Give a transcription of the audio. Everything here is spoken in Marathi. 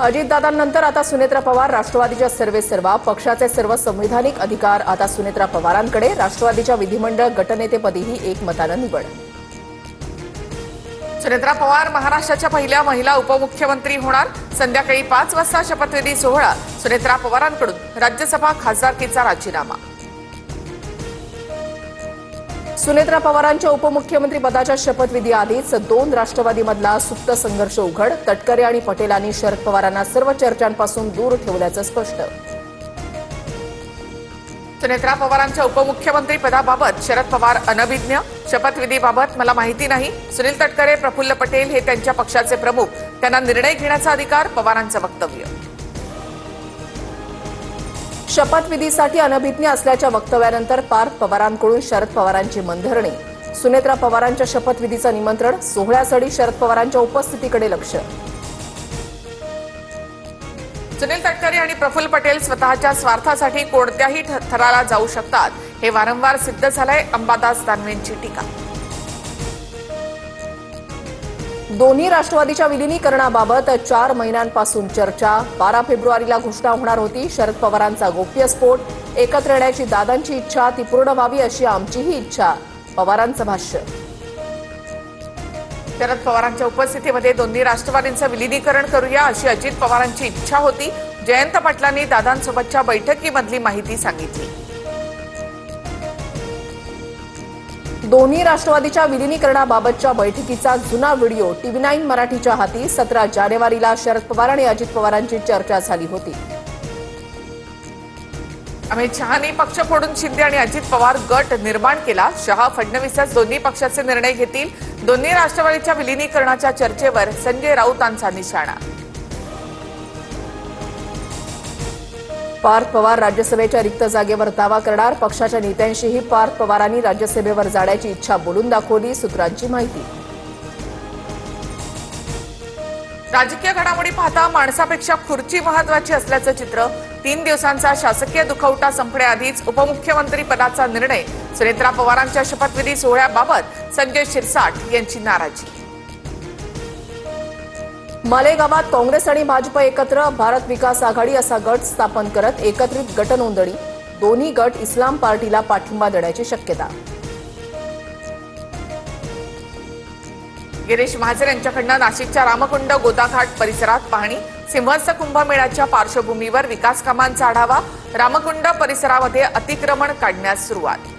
अजितदादांनंतर आता सुनेत्रा पवार राष्ट्रवादीच्या सर्वेसर्वा पक्षाचे सर्व संविधानिक अधिकार आता सुनेत्रा पवारांकडे। राष्ट्रवादीच्या विधिमंडळ गटनेतेपदीही एकमताने निवड। सुनेत्रा पवार महाराष्ट्राच्या पहिल्या महिला उपमुख्यमंत्री होणार। संध्याकाळी 5 वाजता शपथविधी सोहळा। सुनेत्रा पवारांकडून राज्यसभा खासदारकीचा राजीनामा। सुनेत्रा पवारांच्या उपमुख्यमंत्री पदाच्या शपथविधी आधीच 2 राष्ट्रवादीमधला सुप्त संघर्ष उघड। तटकरे आणि पटेलांनी शरद पवारांना सर्व चर्चांपासून दूर ठेवल्याचं स्पष्ट। सुनेत्रा पवारांच्या उपमुख्यमंत्री पदाबाबत शरद पवार अनभिज्ञ। शपथविधीबाबत मला माहिती नाही। सुनील तटकरे, प्रफुल्ल पटेल हे त्यांच्या पक्षाचे प्रमुख, त्यांना निर्णय घेण्याचा अधिकार। पवारांचं वक्तव्य। शपथविधीसाठी अनभिज्ञ असल्याच्या वक्तव्यानंतर पार्थ पवारांकडून शरद पवारांची मनधरणी। सुनेत्रा पवारांच्या शपथविधीचं निमंत्रण। सोहळ्यासाठी शरद पवारांच्या उपस्थितीकडे लक्ष। सुनील तटकरे आणि प्रफुल्ल पटेल स्वतःच्या स्वार्थासाठी कोणत्याही थराला जाऊ शकतात, हे वारंवार सिद्ध झालंय। अंबादास दानवेंची टीका। दोन्ही राष्ट्रवादीच्या विलिनीकरणाबाबत 4 महिन्यांपासून चर्चा। 12 फेब्रुवारीला घोषणा होणार होती। शरद पवारांचा गोप्यस्फोट। एकत्र येण्याची दादांची इच्छा ती पूर्ण व्हावी अशी आमचीही इच्छा। पवारांचं भाष्य। शरद पवारांच्या उपस्थितीमध्ये दोन्ही राष्ट्रवादींचं विलिनीकरण करूया अशी अजित पवारांची इच्छा होती। जयंत पाटलांनी दादांसोबतच्या बैठकीमधली माहिती सांगितली। दोन्ही राष्ट्रवादीच्या विलिनीकरणाबाबतच्या बैठकीचा जुना व्हिडिओ TV9 मराठीच्या हाती। 17 जानेवारीला शरद पवार आणि अजित पवारांची चर्चा झाली होती। अमित शहांनी पक्ष फोडून शिंदे आणि अजित पवार गट निर्माण केला। शहा फडणवीसच दोन्ही पक्षाचे निर्णय घेतील। दोन्ही राष्ट्रवादीच्या विलिनीकरणाच्या चर्चेवर संजय राऊतांचा निशाणा। पार्थ पवार राज्यसभेच्या रिक्त जागेवर दावा करणार। पक्षाच्या नेत्यांशीही पार्थ पवारांनी राज्यसभेवर जाण्याची इच्छा बोलून दाखवली। सूत्रांची माहिती। राजकीय घडामोडी पाहता माणसापेक्षा खुर्ची महत्वाची असल्याचं चित्र। 3 दिवसांचा शासकीय दुखवटा संपण्याआधीच उपमुख्यमंत्री पदाचा निर्णय। सुनेत्रा पवारांच्या शपथविधी सोहळ्याबाबत संजय शिरसाट यांची नाराजी। मालेगावात काँग्रेस आणि भाजप एकत्र। भारत विकास आघाडी असा गट स्थापन करत एकत्रित गटनोंदणी। दोन्ही गट इस्लाम पार्टीला पाठिंबा देण्याची शक्यता। गिरीश महाजन यांच्याकडून नाशिकच्या रामकुंड गोदाघाट परिसरात पाहणी। सिंहस्थ कुंभमेळ्याच्या पार्श्वभूमीवर विकास कामांचा आढावा। रामकुंड परिसरामध्ये अतिक्रमण काढण्यास सुरुवात।